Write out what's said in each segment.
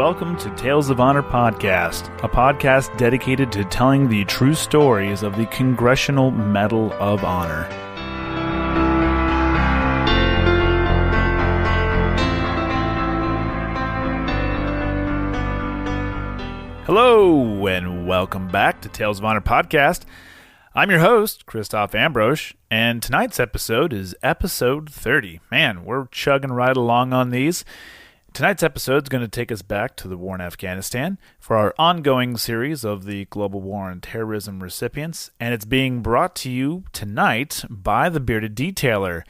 welcome to Tales of Honor Podcast, a podcast dedicated to telling the true stories of the Congressional Medal of Honor. Hello, and welcome back to Tales of Honor Podcast. I'm your host, Christoph Ambrosch, and tonight's episode is episode 30. Man, we're chugging right along on these. Tonight's episode is going to take us back to the war in Afghanistan for our ongoing series of the Global War on Terrorism recipients, and it's being brought to you tonight by The Bearded Detailer.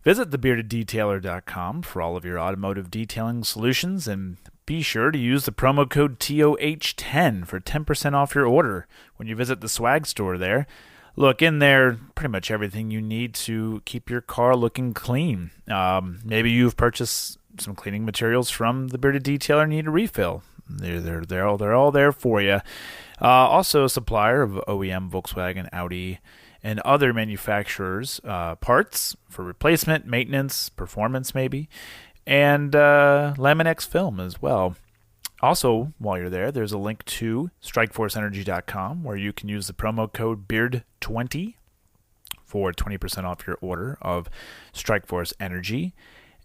Visit thebeardeddetailer.com for all of your automotive detailing solutions, and be sure to use the promo code TOH10 for 10% off your order when you visit the swag store there. Look, in there, pretty much everything you need to keep your car looking clean. Maybe you've purchased some cleaning materials from the Bearded Detailer and need a refill. They're all there for you. Also a supplier of OEM, Volkswagen, Audi, and other manufacturers' parts for replacement, maintenance, performance maybe, and Laminex film as well. Also, while you're there, there's a link to StrikeForceEnergy.com where you can use the promo code BEARD20 for 20% off your order of Strikeforce Energy.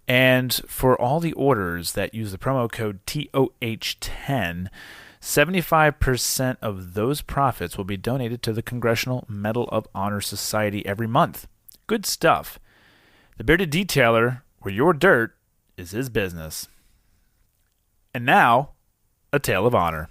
And for all the orders that use the promo code TOH10, 75% of those profits will be donated to the Congressional Medal of Honor Society every month. Good stuff. The Bearded Detailer, where your dirt is his business. And now, a tale of honor.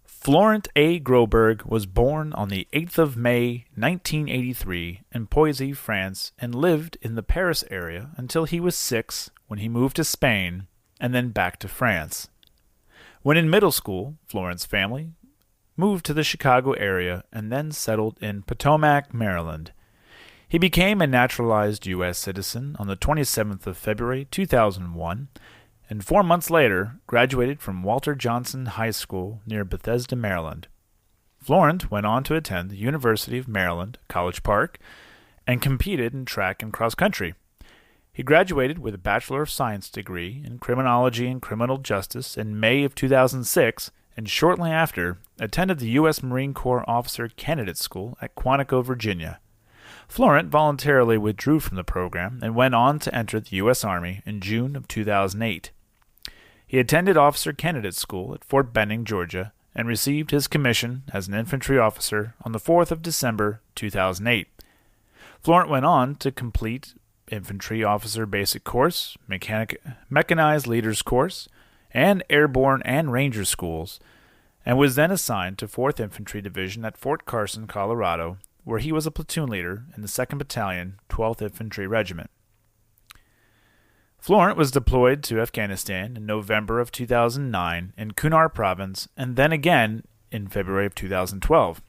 Florent A Groberg was born on the 8th of May, 1983, in Poissy, France, and lived in the Paris area until he was 6 when he moved to Spain and then back to France. When in middle school, Florent's family moved to the Chicago area and then settled in Potomac, Maryland. He became a naturalized U.S. citizen on the 27th of February, 2001, and 4 months later graduated from Walter Johnson High School near Bethesda, Maryland. Florent went on to attend the University of Maryland, College Park, and competed in track and cross country. He graduated with a Bachelor of Science degree in Criminology and Criminal Justice in May of 2006, and shortly after attended the U.S. Marine Corps Officer Candidate School at Quantico, Virginia. Florent voluntarily withdrew from the program and went on to enter the U.S. Army in June of 2008. He attended Officer Candidate School at Fort Benning, Georgia, and received his commission as an infantry officer on the 4th of December 2008. Florent went on to complete Infantry Officer Basic Course, Mechanized Leaders Course, and Airborne and Ranger Schools, and was then assigned to 4th Infantry Division at Fort Carson, Colorado, where he was a platoon leader in the 2nd Battalion, 12th Infantry Regiment. Florent was deployed to Afghanistan in November of 2009 in Kunar Province, and then again in February of 2012.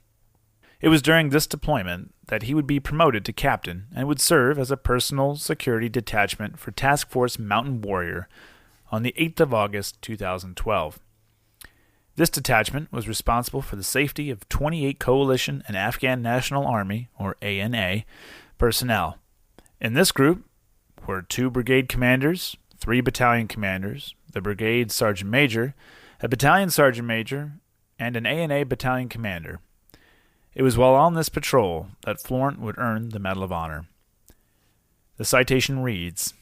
It was during this deployment that he would be promoted to captain and would serve as a personal security detachment for Task Force Mountain Warrior on the 8th of August 2012. This detachment was responsible for the safety of 28 Coalition and Afghan National Army, or ANA, personnel. In this group were 2 brigade commanders, 3 battalion commanders, the brigade sergeant major, a battalion sergeant major, and an ANA battalion commander. It was while on this patrol that Florent would earn the Medal of Honor. The citation reads,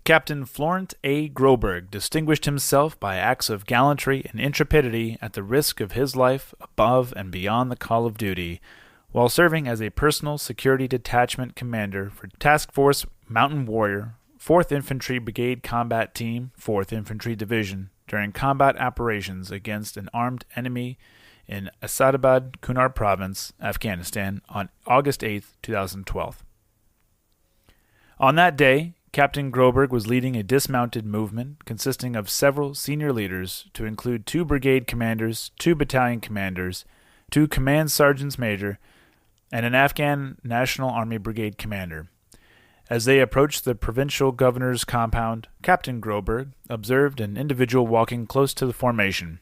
Captain Florent A. Groberg distinguished himself by acts of gallantry and intrepidity at the risk of his life above and beyond the call of duty, while serving as a personal security detachment commander for Task Force Mountain Warrior, 4th Infantry Brigade Combat Team, 4th Infantry Division, during combat operations against an armed enemy in Asadabad, Kunar Province, Afghanistan, on August 8, 2012. On that day, Captain Groberg was leading a dismounted movement consisting of several senior leaders to include 2 brigade commanders, 2 battalion commanders, 2 command sergeants major, and an Afghan National Army brigade commander. As they approached the provincial governor's compound, Captain Groberg observed an individual walking close to the formation.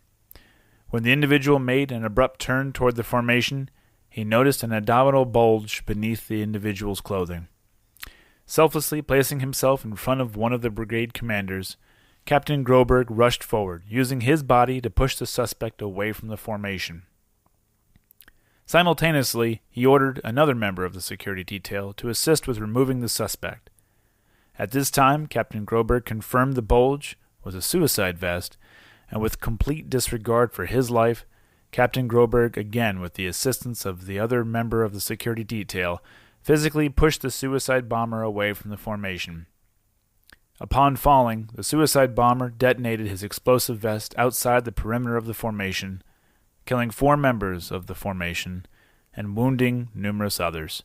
When the individual made an abrupt turn toward the formation, he noticed an abdominal bulge beneath the individual's clothing. Selflessly placing himself in front of one of the brigade commanders, Captain Groberg rushed forward, using his body to push the suspect away from the formation. Simultaneously, he ordered another member of the security detail to assist with removing the suspect. At this time, Captain Groberg confirmed the bulge was a suicide vest, and with complete disregard for his life, Captain Groberg, again with the assistance of the other member of the security detail, physically pushed the suicide bomber away from the formation. Upon falling, the suicide bomber detonated his explosive vest outside the perimeter of the formation, killing 4 members of the formation and wounding numerous others.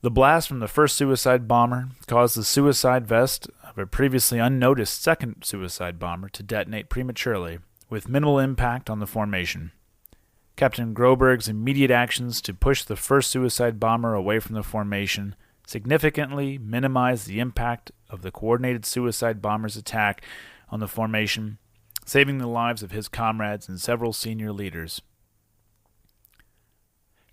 The blast from the first suicide bomber caused the suicide vest of a previously unnoticed second suicide bomber to detonate prematurely, with minimal impact on the formation. Captain Groberg's immediate actions to push the first suicide bomber away from the formation significantly minimized the impact of the coordinated suicide bomber's attack on the formation, saving the lives of his comrades and several senior leaders.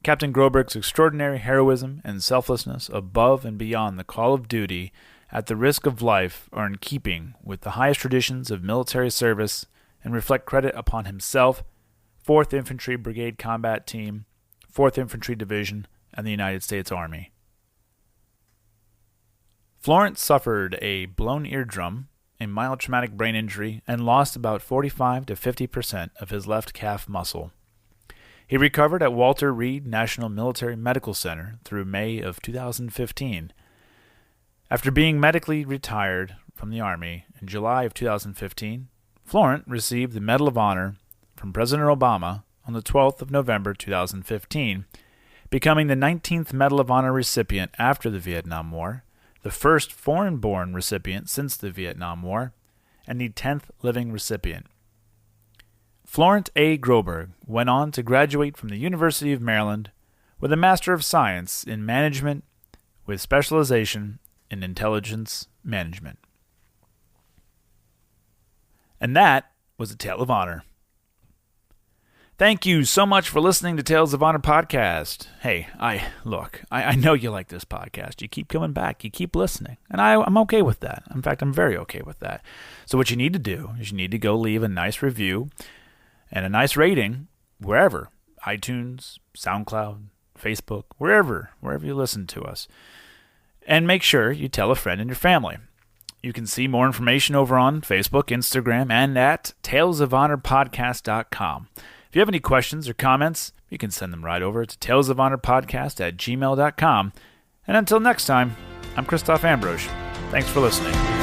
Captain Groberg's extraordinary heroism and selflessness above and beyond the call of duty at the risk of life are in keeping with the highest traditions of military service and reflect credit upon himself, 4th Infantry Brigade Combat Team, 4th Infantry Division, and the United States Army. Florent suffered a blown eardrum, a mild traumatic brain injury, and lost about 45 to 50% of his left calf muscle. He recovered at Walter Reed National Military Medical Center through May of 2015. After being medically retired from the Army in July of 2015, Florent received the Medal of Honor from President Obama on the 12th of November 2015, becoming the 19th Medal of Honor recipient after the Vietnam War, the first foreign-born recipient since the Vietnam War, and the 10th living recipient. Florent A Groberg went on to graduate from the University of Maryland with a Master of Science in Management with specialization in Intelligence Management. And that was a Tale of Honor. Thank you so much for listening to Tales of Honor podcast. Hey, I know you like this podcast. You keep coming back. You keep listening. And I'm okay with that. In fact, I'm very okay with that. So what you need to do is you need to go leave a nice review and a nice rating wherever. iTunes, SoundCloud, Facebook, wherever you listen to us. And make sure you tell a friend and your family. You can see more information over on Facebook, Instagram, and at talesofhonorpodcast.com. If you have any questions or comments, you can send them right over to talesofhonorpodcast@gmail.com. And until next time, I'm Christoph Ambrosch. Thanks for listening.